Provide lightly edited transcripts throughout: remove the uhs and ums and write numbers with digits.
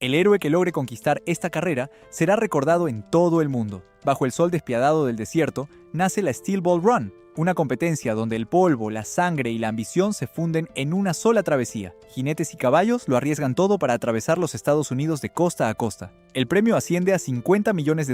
El héroe que logre conquistar esta carrera será recordado en todo el mundo. Bajo el sol despiadado del desierto, nace la Steel Ball Run, una competencia donde el polvo, la sangre y la ambición se funden en una sola travesía. Jinetes y caballos lo arriesgan todo para atravesar los Estados Unidos de costa a costa. El premio asciende a $50 millones,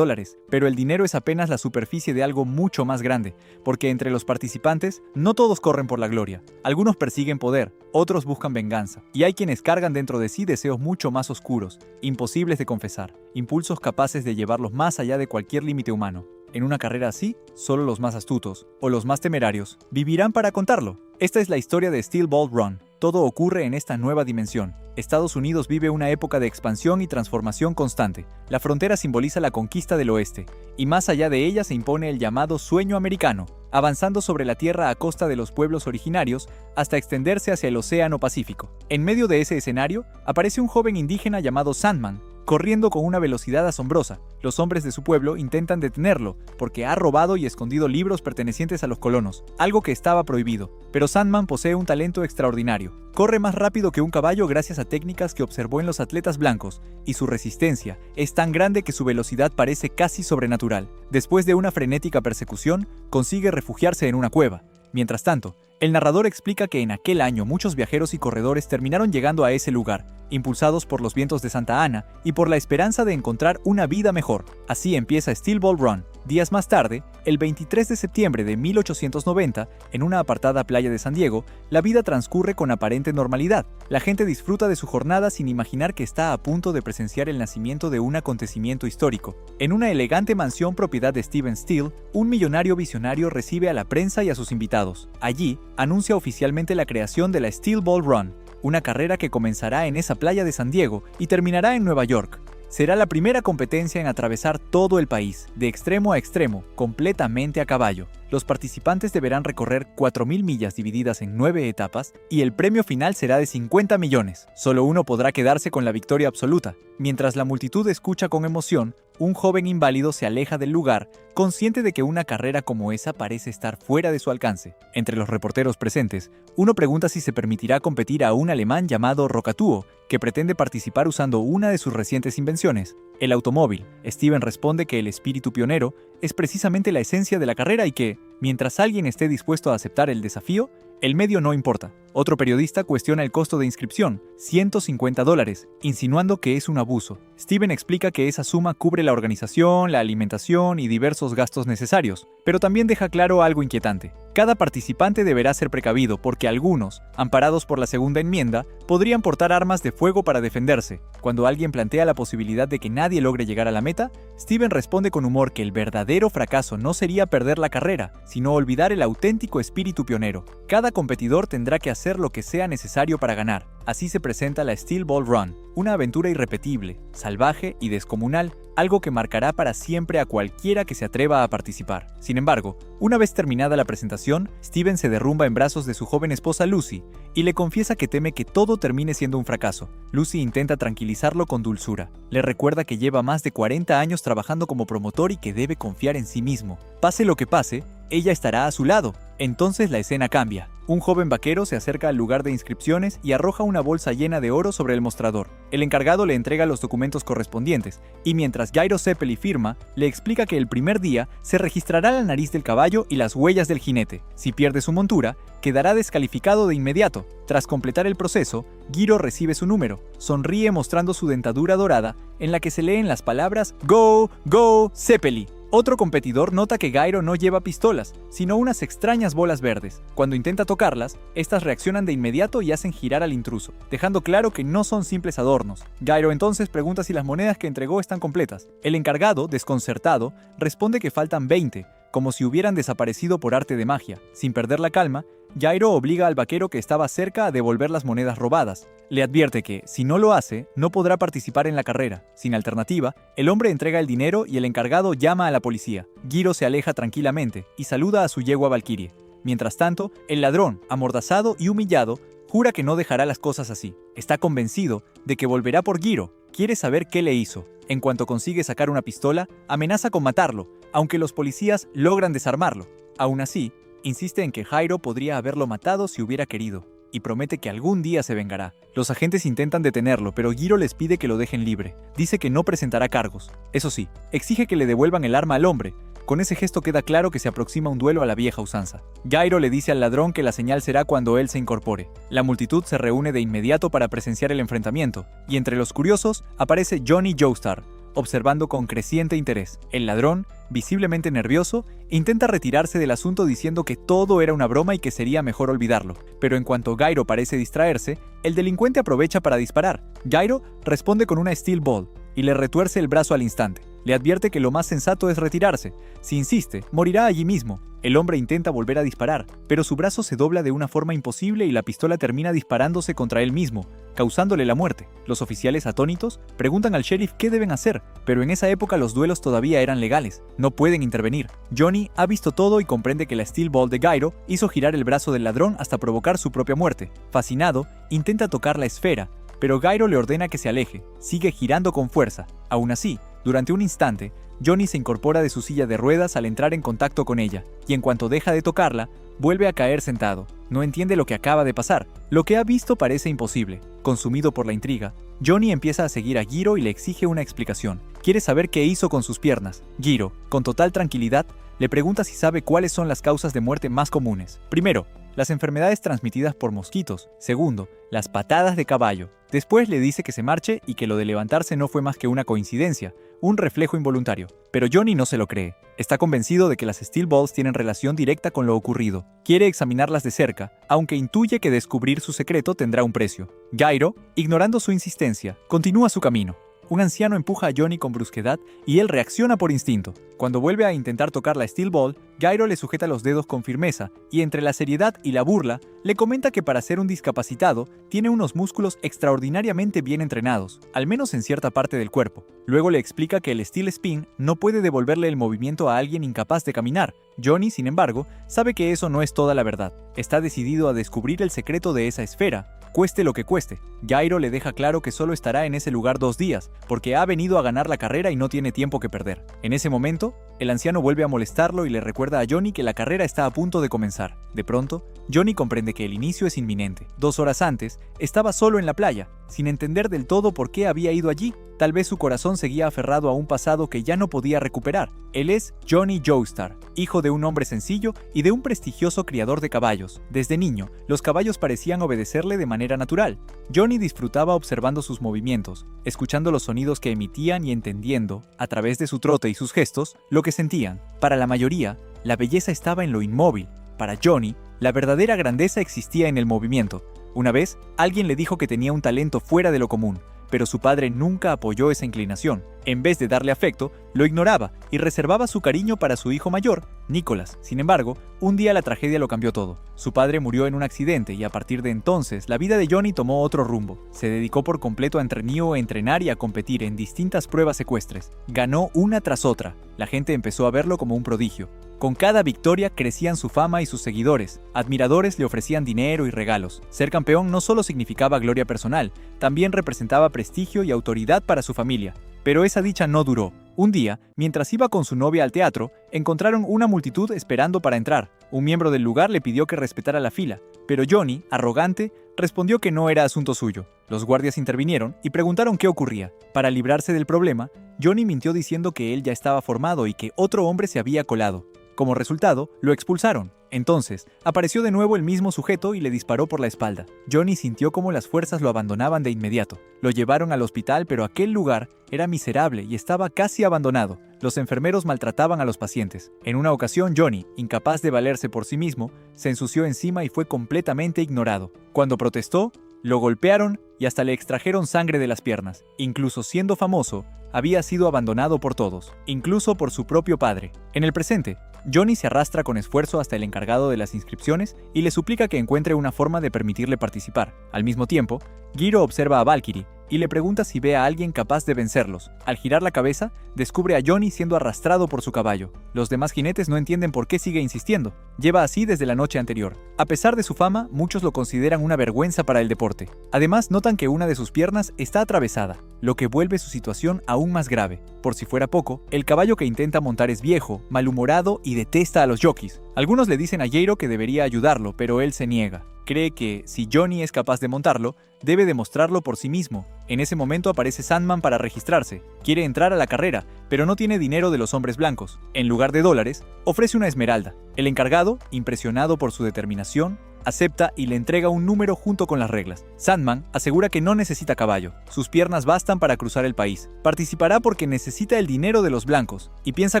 pero el dinero es apenas la superficie de algo mucho más grande, porque entre los participantes no todos corren por la gloria. Algunos persiguen poder, otros buscan venganza, y hay quienes cargan dentro de sí deseos mucho más oscuros, imposibles de confesar, impulsos capaces de llevarlos más allá de cualquier límite humano. En una carrera así, solo los más astutos, o los más temerarios, vivirán para contarlo. Esta es la historia de Steel Ball Run. Todo ocurre en esta nueva dimensión. Estados Unidos vive una época de expansión y transformación constante. La frontera simboliza la conquista del oeste, y más allá de ella se impone el llamado sueño americano, avanzando sobre la tierra a costa de los pueblos originarios hasta extenderse hacia el Océano Pacífico. En medio de ese escenario, aparece un joven indígena llamado Sandman, corriendo con una velocidad asombrosa. Los hombres de su pueblo intentan detenerlo, porque ha robado y escondido libros pertenecientes a los colonos, algo que estaba prohibido. Pero Sandman posee un talento extraordinario. Corre más rápido que un caballo gracias a técnicas que observó en los atletas blancos, y su resistencia es tan grande que su velocidad parece casi sobrenatural. Después de una frenética persecución, consigue refugiarse en una cueva. Mientras tanto, el narrador explica que en aquel año muchos viajeros y corredores terminaron llegando a ese lugar, impulsados por los vientos de Santa Ana y por la esperanza de encontrar una vida mejor. Así empieza Steel Ball Run. Días más tarde, el 23 de septiembre de 1890, en una apartada playa de San Diego, la vida transcurre con aparente normalidad. La gente disfruta de su jornada sin imaginar que está a punto de presenciar el nacimiento de un acontecimiento histórico. En una elegante mansión propiedad de Steven Steel, un millonario visionario recibe a la prensa y a sus invitados. Allí, anuncia oficialmente la creación de la Steel Ball Run, una carrera que comenzará en esa playa de San Diego y terminará en Nueva York. Será la primera competencia en atravesar todo el país, de extremo a extremo, completamente a caballo. Los participantes deberán recorrer 4.000 millas divididas en 9 etapas y el premio final será de 50 millones. Solo uno podrá quedarse con la victoria absoluta. Mientras la multitud escucha con emoción, un joven inválido se aleja del lugar, consciente de que una carrera como esa parece estar fuera de su alcance. Entre los reporteros presentes, uno pregunta si se permitirá competir a un alemán llamado Rokatuo, que pretende participar usando una de sus recientes invenciones, el automóvil. Steven responde que el espíritu pionero es precisamente la esencia de la carrera y que, mientras alguien esté dispuesto a aceptar el desafío, el medio no importa. Otro periodista cuestiona el costo de inscripción, $150, insinuando que es un abuso. Steven explica que esa suma cubre la organización, la alimentación y diversos gastos necesarios, pero también deja claro algo inquietante. Cada participante deberá ser precavido porque algunos, amparados por la segunda enmienda, podrían portar armas de fuego para defenderse. Cuando alguien plantea la posibilidad de que nadie logre llegar a la meta, Steven responde con humor que el verdadero fracaso no sería perder la carrera, sino olvidar el auténtico espíritu pionero. Cada competidor tendrá que hacer lo que sea necesario para ganar. Así se presenta la Steel Ball Run, una aventura irrepetible, salvaje y descomunal, algo que marcará para siempre a cualquiera que se atreva a participar. Sin embargo, una vez terminada la presentación, Steven se derrumba en brazos de su joven esposa Lucy y le confiesa que teme que todo termine siendo un fracaso. Lucy intenta tranquilizarlo con dulzura. Le recuerda que lleva más de 40 años trabajando como promotor y que debe confiar en sí mismo. Pase lo que pase, ella estará a su lado. Entonces la escena cambia. Un joven vaquero se acerca al lugar de inscripciones y arroja una bolsa llena de oro sobre el mostrador. El encargado le entrega los documentos correspondientes, y mientras Jairo Zeppeli firma, le explica que el primer día se registrará la nariz del caballo y las huellas del jinete. Si pierde su montura, quedará descalificado de inmediato. Tras completar el proceso, Giro recibe su número. Sonríe mostrando su dentadura dorada, en la que se leen las palabras Go, Go, Zeppeli. Otro competidor nota que Jairo no lleva pistolas, sino unas extrañas bolas verdes. Cuando intenta tocarlas, estas reaccionan de inmediato y hacen girar al intruso, dejando claro que no son simples adornos. Jairo entonces pregunta si las monedas que entregó están completas. El encargado, desconcertado, responde que faltan 20, como si hubieran desaparecido por arte de magia. Sin perder la calma, Jairo obliga al vaquero que estaba cerca a devolver las monedas robadas. Le advierte que, si no lo hace, no podrá participar en la carrera. Sin alternativa, el hombre entrega el dinero y el encargado llama a la policía. Giro se aleja tranquilamente y saluda a su yegua Valkyrie. Mientras tanto, el ladrón, amordazado y humillado, jura que no dejará las cosas así. Está convencido de que volverá por Giro. Quiere saber qué le hizo. En cuanto consigue sacar una pistola, amenaza con matarlo, aunque los policías logran desarmarlo. Aún así, insiste en que Jairo podría haberlo matado si hubiera querido. y promete que algún día se vengará. Los agentes intentan detenerlo, pero Giro les pide que lo dejen libre. Dice que no presentará cargos. Eso sí, exige que le devuelvan el arma al hombre. Con ese gesto queda claro que se aproxima un duelo a la vieja usanza. Gairo le dice al ladrón que la señal será cuando él se incorpore. La multitud se reúne de inmediato para presenciar el enfrentamiento, y entre los curiosos aparece Johnny Joestar, observando con creciente interés. El ladrón, visiblemente nervioso, intenta retirarse del asunto diciendo que todo era una broma y que sería mejor olvidarlo. Pero en cuanto Gairo parece distraerse, el delincuente aprovecha para disparar. Gairo responde con una steel ball y le retuerce el brazo al instante. Le advierte que lo más sensato es retirarse. Si insiste, morirá allí mismo. El hombre intenta volver a disparar, pero su brazo se dobla de una forma imposible y la pistola termina disparándose contra él mismo, causándole la muerte. Los oficiales atónitos preguntan al sheriff qué deben hacer, pero en esa época los duelos todavía eran legales. No pueden intervenir. Johnny ha visto todo y comprende que la steel ball de Gairo hizo girar el brazo del ladrón hasta provocar su propia muerte. Fascinado, intenta tocar la esfera, pero Gairo le ordena que se aleje. Sigue girando con fuerza. Aún así, durante un instante, Johnny se incorpora de su silla de ruedas al entrar en contacto con ella, y en cuanto deja de tocarla, vuelve a caer sentado. No entiende lo que acaba de pasar. Lo que ha visto parece imposible. Consumido por la intriga, Johnny empieza a seguir a Giro y le exige una explicación. Quiere saber qué hizo con sus piernas. Giro, con total tranquilidad, le pregunta si sabe cuáles son las causas de muerte más comunes. Primero, las enfermedades transmitidas por mosquitos. Segundo, las patadas de caballo. Después le dice que se marche y que lo de levantarse no fue más que una coincidencia, un reflejo involuntario. Pero Johnny no se lo cree. Está convencido de que las steel balls tienen relación directa con lo ocurrido. Quiere examinarlas de cerca, aunque intuye que descubrir su secreto tendrá un precio. Gairo, ignorando su insistencia, continúa su camino. Un anciano empuja a Johnny con brusquedad y él reacciona por instinto. Cuando vuelve a intentar tocar la steel ball, Gairo le sujeta los dedos con firmeza y entre la seriedad y la burla, le comenta que para ser un discapacitado, tiene unos músculos extraordinariamente bien entrenados, al menos en cierta parte del cuerpo. Luego le explica que el steel spin no puede devolverle el movimiento a alguien incapaz de caminar. Johnny, sin embargo, sabe que eso no es toda la verdad. Está decidido a descubrir el secreto de esa esfera, cueste lo que cueste. Gairo le deja claro que solo estará en ese lugar 2 días, porque ha venido a ganar la carrera y no tiene tiempo que perder. En ese momento, el anciano vuelve a molestarlo y le recuerda a Johnny que la carrera está a punto de comenzar. De pronto, Johnny comprende que el inicio es inminente. 2 horas antes, estaba solo en la playa, sin entender del todo por qué había ido allí. Tal vez su corazón seguía aferrado a un pasado que ya no podía recuperar. Él es Johnny Joestar, hijo de un hombre sencillo y de un prestigioso criador de caballos. Desde niño, los caballos parecían obedecerle de manera natural. Johnny disfrutaba observando sus movimientos, escuchando los sonidos que emitían y entendiendo, a través de su trote y sus gestos, lo que sentían. Para la mayoría, la belleza estaba en lo inmóvil. Para Johnny, la verdadera grandeza existía en el movimiento. Una vez, alguien le dijo que tenía un talento fuera de lo común, pero su padre nunca apoyó esa inclinación. En vez de darle afecto, lo ignoraba y reservaba su cariño para su hijo mayor, Nicholas. Sin embargo, un día la tragedia lo cambió todo. Su padre murió en un accidente y a partir de entonces, la vida de Johnny tomó otro rumbo. Se dedicó por completo a entrenar y a competir en distintas pruebas ecuestres. Ganó una tras otra. La gente empezó a verlo como un prodigio. Con cada victoria crecían su fama y sus seguidores. Admiradores le ofrecían dinero y regalos. Ser campeón no solo significaba gloria personal, también representaba prestigio y autoridad para su familia. Pero esa dicha no duró. Un día, mientras iba con su novia al teatro, encontraron una multitud esperando para entrar. Un miembro del lugar le pidió que respetara la fila, pero Johnny, arrogante, respondió que no era asunto suyo. Los guardias intervinieron y preguntaron qué ocurría. Para librarse del problema, Johnny mintió diciendo que él ya estaba formado y que otro hombre se había colado. Como resultado, lo expulsaron. Entonces, apareció de nuevo el mismo sujeto y le disparó por la espalda. Johnny sintió como las fuerzas lo abandonaban de inmediato. Lo llevaron al hospital, pero aquel lugar era miserable y estaba casi abandonado. Los enfermeros maltrataban a los pacientes. En una ocasión, Johnny, incapaz de valerse por sí mismo, se ensució encima y fue completamente ignorado. Cuando protestó, lo golpearon y hasta le extrajeron sangre de las piernas. Incluso siendo famoso, había sido abandonado por todos, incluso por su propio padre. En el presente, Johnny se arrastra con esfuerzo hasta el encargado de las inscripciones y le suplica que encuentre una forma de permitirle participar. Al mismo tiempo, Giro observa a Valkyrie y le pregunta si ve a alguien capaz de vencerlos. Al girar la cabeza, descubre a Johnny siendo arrastrado por su caballo. Los demás jinetes no entienden por qué sigue insistiendo. Lleva así desde la noche anterior. A pesar de su fama, muchos lo consideran una vergüenza para el deporte. Además, notan que una de sus piernas está atravesada, lo que vuelve su situación aún más grave. Por si fuera poco, el caballo que intenta montar es viejo, malhumorado y detesta a los jockeys. Algunos le dicen a Jairo que debería ayudarlo, pero él se niega. Cree que, si Johnny es capaz de montarlo, debe demostrarlo por sí mismo. En ese momento aparece Sandman para registrarse. Quiere entrar a la carrera, pero no tiene dinero de los hombres blancos. En lugar de dólares, ofrece una esmeralda. El encargado, impresionado por su determinación, acepta y le entrega un número junto con las reglas. Sandman asegura que no necesita caballo. Sus piernas bastan para cruzar el país. Participará porque necesita el dinero de los blancos y piensa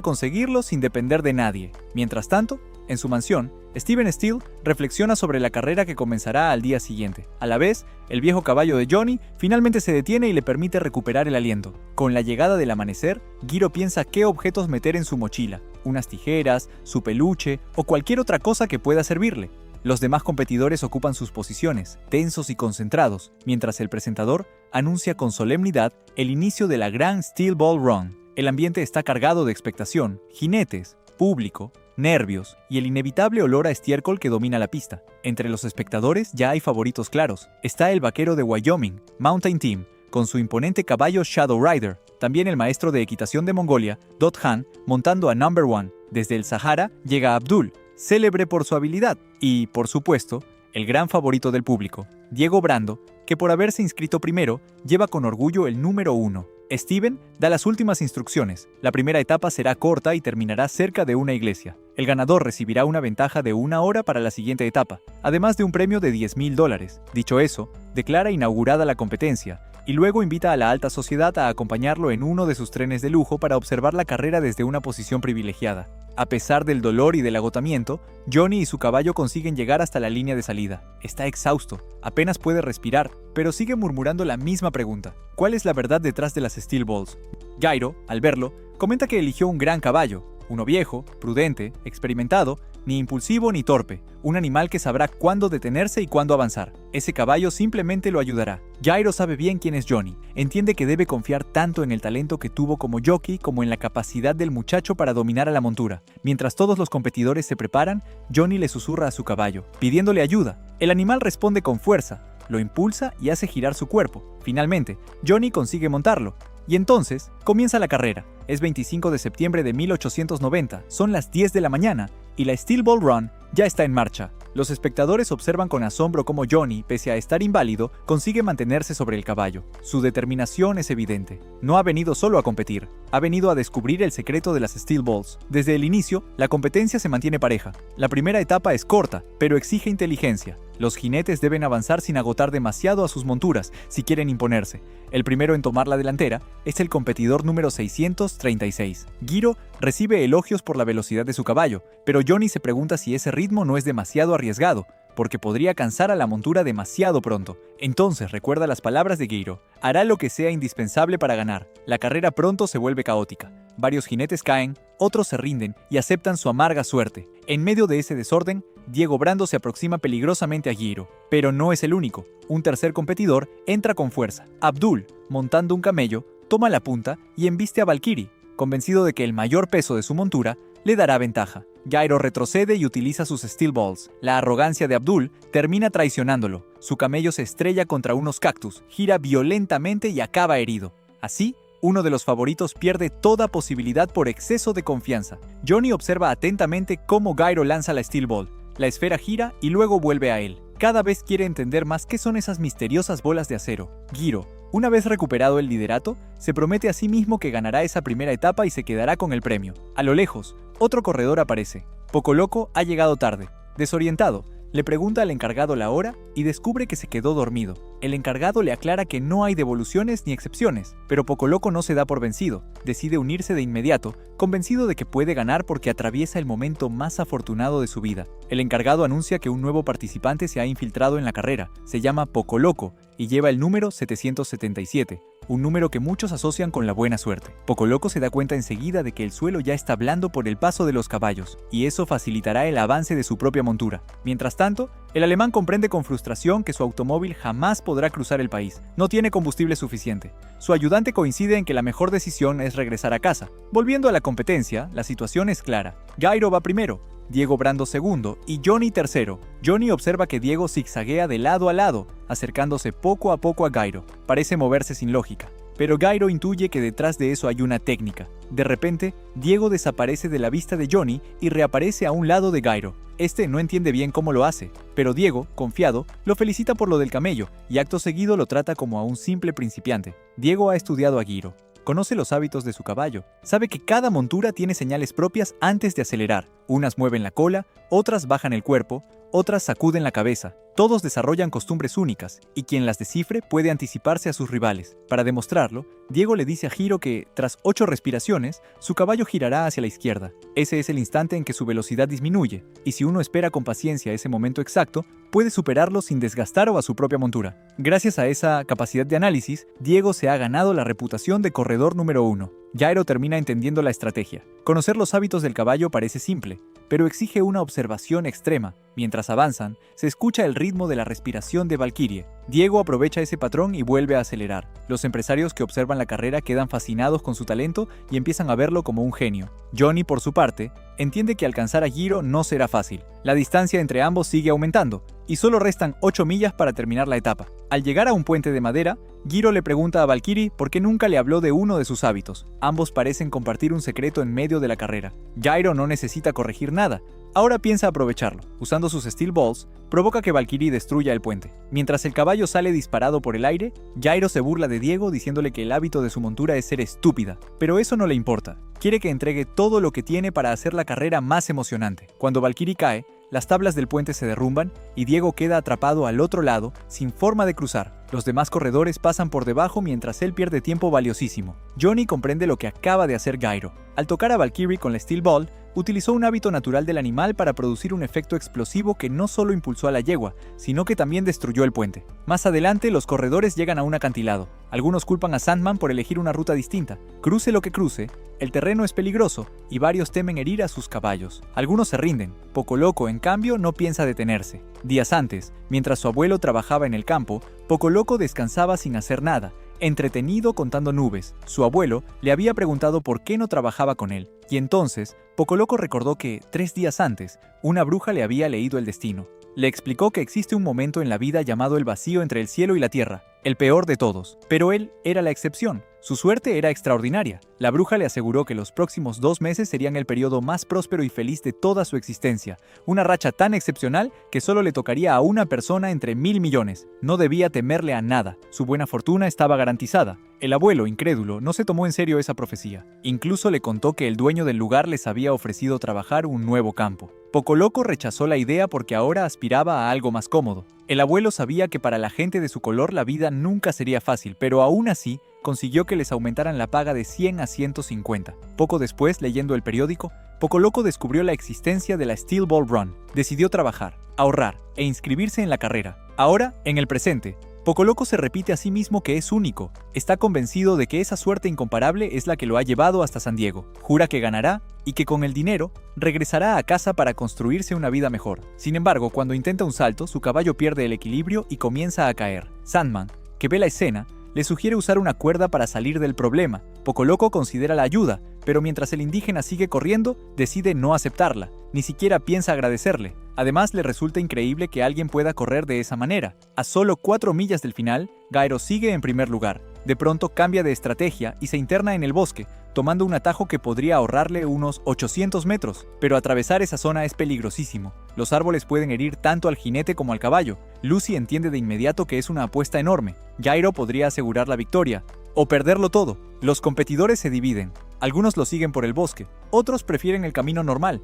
conseguirlo sin depender de nadie. Mientras tanto, en su mansión, Steven Steele reflexiona sobre la carrera que comenzará al día siguiente. A la vez, el viejo caballo de Johnny finalmente se detiene y le permite recuperar el aliento. Con la llegada del amanecer, Giro piensa qué objetos meter en su mochila, unas tijeras, su peluche o cualquier otra cosa que pueda servirle. Los demás competidores ocupan sus posiciones, tensos y concentrados, mientras el presentador anuncia con solemnidad el inicio de la gran Steel Ball Run. El ambiente está cargado de expectación, jinetes, público, nervios y el inevitable olor a estiércol que domina la pista. Entre los espectadores ya hay favoritos claros. Está el vaquero de Wyoming, Mountain Team, con su imponente caballo Shadow Rider. También el maestro de equitación de Mongolia, Dot Han, montando a Number One. Desde el Sahara llega Abdul, célebre por su habilidad. Y, por supuesto, el gran favorito del público, Diego Brando, que por haberse inscrito primero, lleva con orgullo el número 1. Steven da las últimas instrucciones. La primera etapa será corta y terminará cerca de una iglesia. El ganador recibirá una ventaja de 1 hora para la siguiente etapa, además de un premio de $10,000. Dicho eso, declara inaugurada la competencia y luego invita a la alta sociedad a acompañarlo en uno de sus trenes de lujo para observar la carrera desde una posición privilegiada. A pesar del dolor y del agotamiento, Johnny y su caballo consiguen llegar hasta la línea de salida. Está exhausto, apenas puede respirar, pero sigue murmurando la misma pregunta: ¿cuál es la verdad detrás de las Steel Balls? Gairo, al verlo, comenta que eligió un gran caballo, uno viejo, prudente, experimentado, ni impulsivo ni torpe, un animal que sabrá cuándo detenerse y cuándo avanzar. Ese caballo simplemente lo ayudará. Gairo sabe bien quién es Johnny, entiende que debe confiar tanto en el talento que tuvo como jockey como en la capacidad del muchacho para dominar a la montura. Mientras todos los competidores se preparan, Johnny le susurra a su caballo, pidiéndole ayuda. El animal responde con fuerza, lo impulsa y hace girar su cuerpo. Finalmente, Johnny consigue montarlo. Y entonces, comienza la carrera. Es 25 de septiembre de 1890, son las 10 de la mañana, y la Steel Ball Run ya está en marcha. Los espectadores observan con asombro cómo Johnny, pese a estar inválido, consigue mantenerse sobre el caballo. Su determinación es evidente. No ha venido solo a competir, ha venido a descubrir el secreto de las Steel Balls. Desde el inicio, la competencia se mantiene pareja. La primera etapa es corta, pero exige inteligencia. Los jinetes deben avanzar sin agotar demasiado a sus monturas si quieren imponerse. El primero en tomar la delantera es el competidor número 636. Giro recibe elogios por la velocidad de su caballo, pero Johnny se pregunta si ese ritmo no es demasiado arriesgado, porque podría cansar a la montura demasiado pronto. Entonces recuerda las palabras de Giro: hará lo que sea indispensable para ganar. La carrera pronto se vuelve caótica. Varios jinetes caen, otros se rinden y aceptan su amarga suerte. En medio de ese desorden, Diego Brando se aproxima peligrosamente a Giro, pero no es el único. Un tercer competidor entra con fuerza. Abdul, montando un camello, toma la punta y embiste a Valkyrie, convencido de que el mayor peso de su montura le dará ventaja. Gairo retrocede y utiliza sus Steel Balls. La arrogancia de Abdul termina traicionándolo. Su camello se estrella contra unos cactus, gira violentamente y acaba herido. Así, uno de los favoritos pierde toda posibilidad por exceso de confianza. Johnny observa atentamente cómo Gairo lanza la Steel Ball. La esfera gira y luego vuelve a él. Cada vez quiere entender más qué son esas misteriosas bolas de acero. Giro, una vez recuperado el liderato, se promete a sí mismo que ganará esa primera etapa y se quedará con el premio. A lo lejos, otro corredor aparece. Poco Loco ha llegado tarde. Desorientado, le pregunta al encargado la hora y descubre que se quedó dormido. El encargado le aclara que no hay devoluciones ni excepciones, pero Poco Loco no se da por vencido. Decide unirse de inmediato, convencido de que puede ganar porque atraviesa el momento más afortunado de su vida. El encargado anuncia que un nuevo participante se ha infiltrado en la carrera. Se llama Poco Loco y lleva el número 777. Un número que muchos asocian con la buena suerte. Poco Loco se da cuenta enseguida de que el suelo ya está blando por el paso de los caballos, y eso facilitará el avance de su propia montura. Mientras tanto, el alemán comprende con frustración que su automóvil jamás podrá cruzar el país. No tiene combustible suficiente. Su ayudante coincide en que la mejor decisión es regresar a casa. Volviendo a la competencia, la situación es clara. Gairo va primero, Diego Brando segundo y Johnny tercero. Johnny observa que Diego zigzaguea de lado a lado, acercándose poco a poco a Gairo. Parece moverse sin lógica, pero Gairo intuye que detrás de eso hay una técnica. De repente, Diego desaparece de la vista de Johnny y reaparece a un lado de Gairo. Este no entiende bien cómo lo hace, pero Diego, confiado, lo felicita por lo del camello y acto seguido lo trata como a un simple principiante. Diego ha estudiado a Giro. Conoce los hábitos de su caballo. Sabe que cada montura tiene señales propias antes de acelerar. Unas mueven la cola, otras bajan el cuerpo, otras sacuden la cabeza. Todos desarrollan costumbres únicas, y quien las descifre puede anticiparse a sus rivales. Para demostrarlo, Diego le dice a Giro que, tras 8 respiraciones, su caballo girará hacia la izquierda. Ese es el instante en que su velocidad disminuye, y si uno espera con paciencia ese momento exacto, puede superarlo sin desgastar a su propia montura. Gracias a esa capacidad de análisis, Diego se ha ganado la reputación de corredor número 1. Jairo termina entendiendo la estrategia. Conocer los hábitos del caballo parece simple, pero exige una observación extrema. Mientras avanzan, se escucha el ritmo de la respiración de Valkyrie. Diego aprovecha ese patrón y vuelve a acelerar. Los empresarios que observan la carrera quedan fascinados con su talento y empiezan a verlo como un genio. Johnny, por su parte, entiende que alcanzar a Giro no será fácil. La distancia entre ambos sigue aumentando, y solo restan 8 millas para terminar la etapa. Al llegar a un puente de madera, Giro le pregunta a Valkyrie por qué nunca le habló de uno de sus hábitos. Ambos parecen compartir un secreto en medio de la carrera. Jairo no necesita corregir nada. Ahora piensa aprovecharlo. Usando sus Steel Balls, provoca que Valkyrie destruya el puente. Mientras el caballo sale disparado por el aire, Jairo se burla de Diego diciéndole que el hábito de su montura es ser estúpida. Pero eso no le importa. Quiere que entregue todo lo que tiene para hacer la carrera más emocionante. Cuando Valkyrie cae, las tablas del puente se derrumban y Diego queda atrapado al otro lado, sin forma de cruzar. Los demás corredores pasan por debajo mientras él pierde tiempo valiosísimo. Johnny comprende lo que acaba de hacer Jairo. Al tocar a Valkyrie con la Steel Ball, utilizó un hábito natural del animal para producir un efecto explosivo que no solo impulsó a la yegua, sino que también destruyó el puente. Más adelante, los corredores llegan a un acantilado. Algunos culpan a Sandman por elegir una ruta distinta. Cruce lo que cruce, el terreno es peligroso y varios temen herir a sus caballos. Algunos se rinden. Poco Loco, en cambio, no piensa detenerse. Días antes, mientras su abuelo trabajaba en el campo, Poco Loco descansaba sin hacer nada, entretenido contando nubes. Su abuelo le había preguntado por qué no trabajaba con él, y entonces Poco Loco recordó que, 3 días antes, una bruja le había leído el destino. Le explicó que existe un momento en la vida llamado el vacío entre el cielo y la tierra, el peor de todos, pero él era la excepción. Su suerte era extraordinaria. La bruja le aseguró que los próximos 2 meses serían el periodo más próspero y feliz de toda su existencia, una racha tan excepcional que solo le tocaría a una persona entre 1.000 millones. No debía temerle a nada, su buena fortuna estaba garantizada. El abuelo, incrédulo, no se tomó en serio esa profecía. Incluso le contó que el dueño del lugar les había ofrecido trabajar un nuevo campo. Poco Loco rechazó la idea porque ahora aspiraba a algo más cómodo. El abuelo sabía que para la gente de su color la vida nunca sería fácil, pero aún así, consiguió que les aumentaran la paga de 100 a 150. Poco después, leyendo el periódico, Poco Loco descubrió la existencia de la Steel Ball Run. Decidió trabajar, ahorrar e inscribirse en la carrera. Ahora, en el presente, Poco Loco se repite a sí mismo que es único. Está convencido de que esa suerte incomparable es la que lo ha llevado hasta San Diego. Jura que ganará y que con el dinero regresará a casa para construirse una vida mejor. Sin embargo, cuando intenta un salto, su caballo pierde el equilibrio y comienza a caer. Sandman, que ve la escena, le sugiere usar una cuerda para salir del problema. Poco Loco considera la ayuda, pero mientras el indígena sigue corriendo, decide no aceptarla. Ni siquiera piensa agradecerle. Además, le resulta increíble que alguien pueda correr de esa manera. A solo 4 millas del final, Jairo sigue en primer lugar. De pronto cambia de estrategia y se interna en el bosque, tomando un atajo que podría ahorrarle unos 800 metros. Pero atravesar esa zona es peligrosísimo. Los árboles pueden herir tanto al jinete como al caballo. Lucy entiende de inmediato que es una apuesta enorme. Jairo podría asegurar la victoria, o perderlo todo. Los competidores se dividen. Algunos lo siguen por el bosque, otros prefieren el camino normal.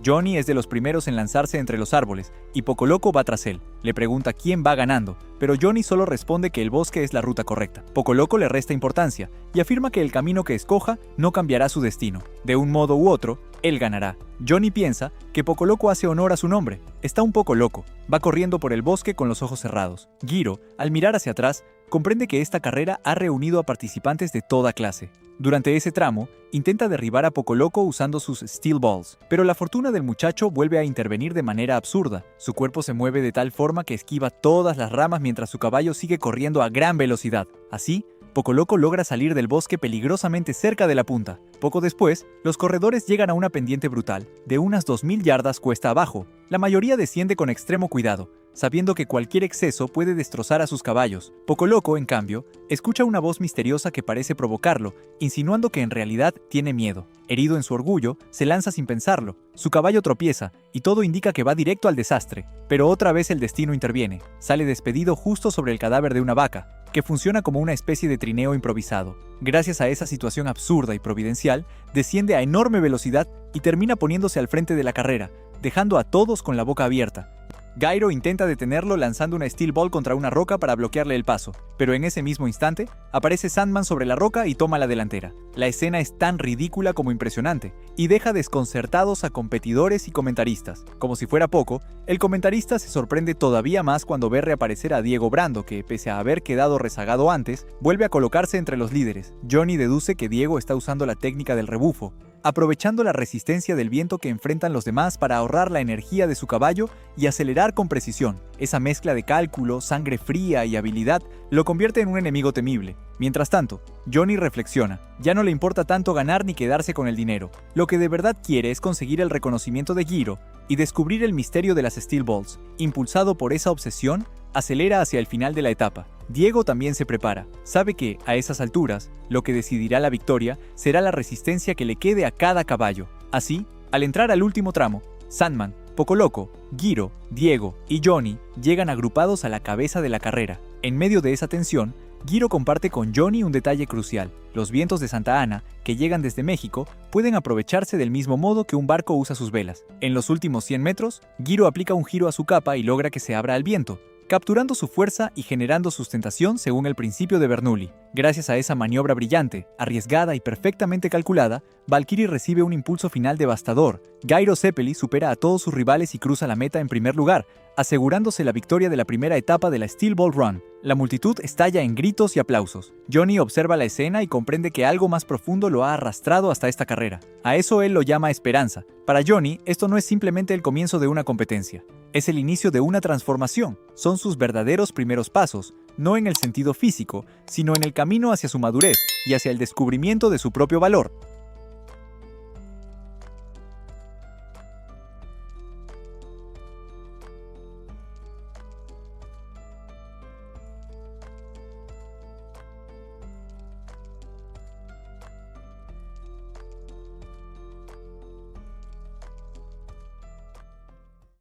Johnny es de los primeros en lanzarse entre los árboles, y Poco Loco va tras él. Le pregunta quién va ganando, pero Johnny solo responde que el bosque es la ruta correcta. Poco Loco le resta importancia, y afirma que el camino que escoja no cambiará su destino. De un modo u otro, él ganará. Johnny piensa que Poco Loco hace honor a su nombre. Está un poco loco. Va corriendo por el bosque con los ojos cerrados. Giro, al mirar hacia atrás, comprende que esta carrera ha reunido a participantes de toda clase. Durante ese tramo, intenta derribar a Poco Loco usando sus Steel Balls, pero la fortuna del muchacho vuelve a intervenir de manera absurda. Su cuerpo se mueve de tal forma que esquiva todas las ramas mientras su caballo sigue corriendo a gran velocidad. Así, Poco Loco logra salir del bosque peligrosamente cerca de la punta. Poco después, los corredores llegan a una pendiente brutal, de unas 2000 yardas cuesta abajo. La mayoría desciende con extremo cuidado. sabiendo que cualquier exceso puede destrozar a sus caballos. Poco Loco, en cambio, escucha una voz misteriosa que parece provocarlo, insinuando que en realidad tiene miedo. Herido en su orgullo, se lanza sin pensarlo. Su caballo tropieza, y todo indica que va directo al desastre. Pero otra vez el destino interviene. Sale despedido justo sobre el cadáver de una vaca, que funciona como una especie de trineo improvisado. Gracias a esa situación absurda y providencial, desciende a enorme velocidad y termina poniéndose al frente de la carrera, dejando a todos con la boca abierta. Gyro intenta detenerlo lanzando una Steel Ball contra una roca para bloquearle el paso, pero en ese mismo instante, aparece Sandman sobre la roca y toma la delantera. La escena es tan ridícula como impresionante, y deja desconcertados a competidores y comentaristas. Como si fuera poco, el comentarista se sorprende todavía más cuando ve reaparecer a Diego Brando, que, pese a haber quedado rezagado antes, vuelve a colocarse entre los líderes. Johnny deduce que Diego está usando la técnica del rebufo, aprovechando la resistencia del viento que enfrentan los demás para ahorrar la energía de su caballo y acelerar con precisión. Esa mezcla de cálculo, sangre fría y habilidad lo convierte en un enemigo temible. Mientras tanto, Johnny reflexiona. Ya no le importa tanto ganar ni quedarse con el dinero. Lo que de verdad quiere es conseguir el reconocimiento de Gyro y descubrir el misterio de las Steel Balls. Impulsado por esa obsesión, acelera hacia el final de la etapa. Diego también se prepara. Sabe que, a esas alturas, lo que decidirá la victoria será la resistencia que le quede a cada caballo. Así, al entrar al último tramo, Sandman, Poco Loco, Gyro, Diego y Johnny llegan agrupados a la cabeza de la carrera. En medio de esa tensión, Gyro comparte con Johnny un detalle crucial. Los vientos de Santa Ana, que llegan desde México, pueden aprovecharse del mismo modo que un barco usa sus velas. En los últimos 100 metros, Gyro aplica un giro a su capa y logra que se abra al viento, capturando su fuerza y generando sustentación según el principio de Bernoulli. Gracias a esa maniobra brillante, arriesgada y perfectamente calculada, Valkyrie recibe un impulso final devastador. Gyro Zeppeli supera a todos sus rivales y cruza la meta en primer lugar, asegurándose la victoria de la primera etapa de la Steel Ball Run. La multitud estalla en gritos y aplausos. Johnny observa la escena y comprende que algo más profundo lo ha arrastrado hasta esta carrera. A eso él lo llama esperanza. Para Johnny, esto no es simplemente el comienzo de una competencia. Es el inicio de una transformación. Son sus verdaderos primeros pasos, no en el sentido físico, sino en el camino hacia su madurez y hacia el descubrimiento de su propio valor.